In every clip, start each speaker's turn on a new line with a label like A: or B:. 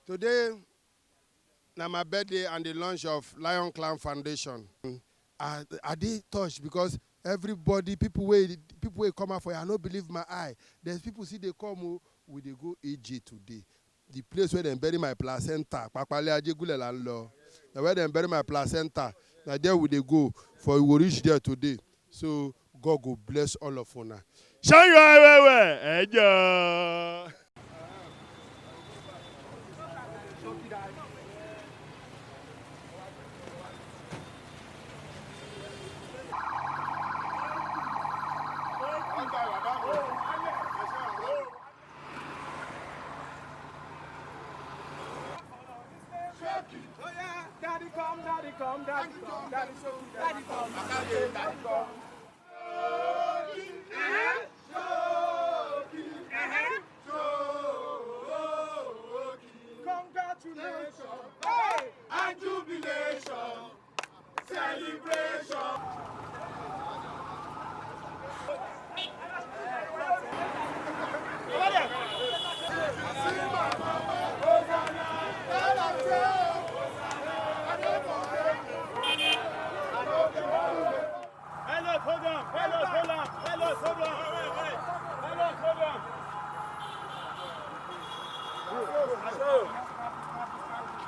A: Today, now my birthday and the launch of Lion Clan Foundation. I did touch because everybody, people will come out for you. I don't believe my eye. There's people see they come, we they go AJ today. The place where they bury my placenta, now where they bury my placenta, now there we they go for we will reach there today. So God go bless all of us. Shine your way, enjoy.
B: Oh yeah, daddy come, daddy come, daddy come, daddy come, daddy come, daddy come. Congratulations, hey, and jubilation, celebration. Hold on.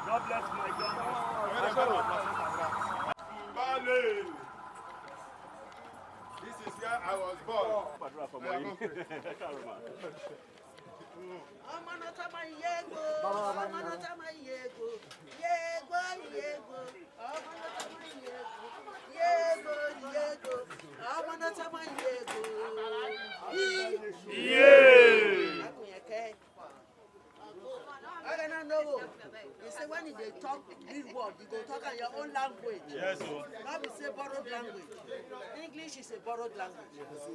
B: God bless my
A: Bale. This is where I was born.
C: I don't know. You say when they talk this word, you go talk in your own language.
B: Yes, sir.
C: Not be say borrowed language. English is a borrowed language.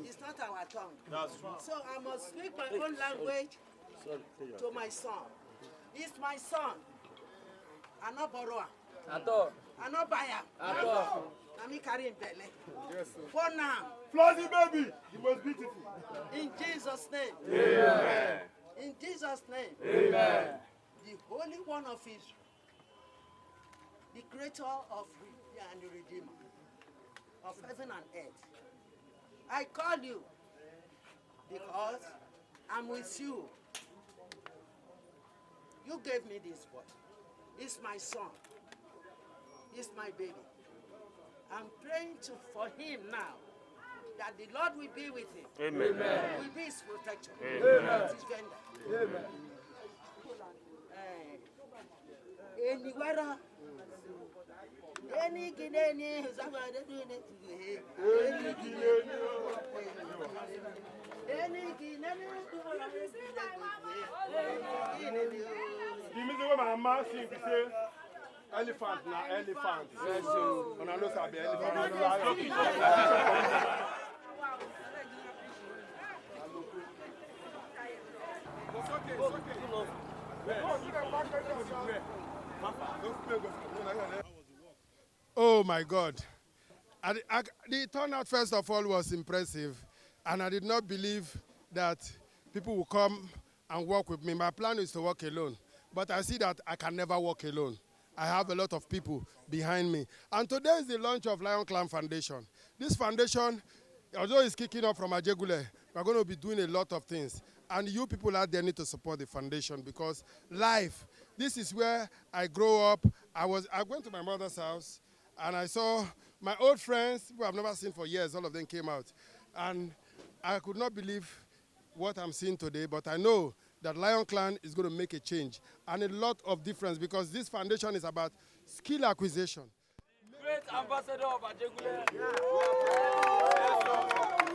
C: It's not our tongue.
B: That's true.
C: So I must speak my own language to my son. He's my son. I'm not borrower.
D: At all.
C: I'm not buyer.
D: At all.
C: I'm carrying belly.
A: Yes, sir.
C: For now.
A: Flossy baby, the most beautiful.
C: In Jesus' name.
D: Amen.
C: In Jesus' name.
D: Amen.
C: The Holy One of Israel, the Creator of and the Redeemer of heaven and earth. I call you because I'm with you. You gave me this boy. He's my son. He's my baby. I'm praying for him now that the Lord will be with him.
B: Amen.
C: Will be his protection.
B: Amen.
C: His vendor.
B: Amen.
C: Anywhere. Any Guinea,
A: The music where my mama sing, we say, elephant na elephant. Yes, so when I know sabi elephant. Oh my God. The turnout, first of all, was impressive. And I did not believe that people would come and work with me. My plan is to work alone. But I see that I can never work alone. I have a lot of people behind me. And today is the launch of Lion Clan Foundation. This foundation, although it's kicking off from Ajegule, we're going to be doing a lot of things. And you people out there need to support the foundation because life, this is where I grow up. I went to my mother's house and I saw my old friends who I've never seen for years. All of them came out. And I could not believe what I'm seeing today, but I know that Lion Clan is going to make a change and a lot of difference because this foundation is about skill acquisition.
D: Great ambassador of Ajegule.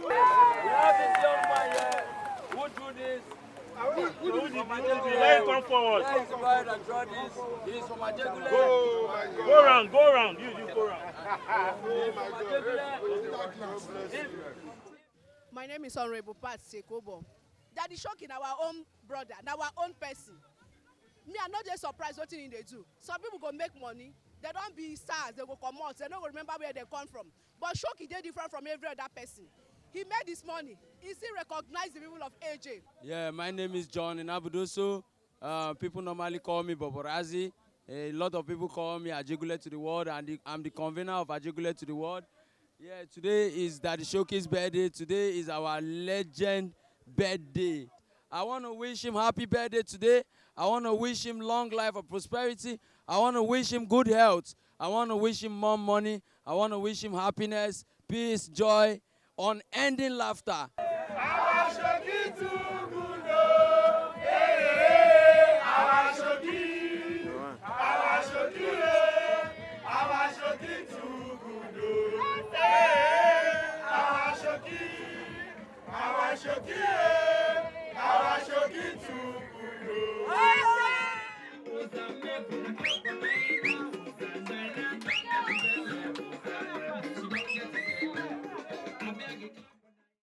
D: We have this young man here who do this.
B: Let him come forward.
D: There is a guy that draw this. He is from Ajegule.
B: Go round. You go round.
E: My name is Honorable Pat Sekobo. Daddy Showkey, our own brother, our own person. Me, I'm not just surprised what they do. Some people go make money. They don't be stars. They go come out. They don't remember where they come from. But Showkey, they different from every other person. He made this money. He still recognize the people of AJ.
D: Yeah, my name is John in Abudoso. People normally call me Boborazi. A lot of people call me Ajigule to the world, and I'm the convener of Ajigule to the world. Yeah, today is Daddy Showkey's birthday. Today is our legend birthday. I want to wish him happy birthday today. I want to wish him long life and prosperity. I want to wish him good health. I want to wish him more money. I want to wish him happiness, peace, joy, unending laughter.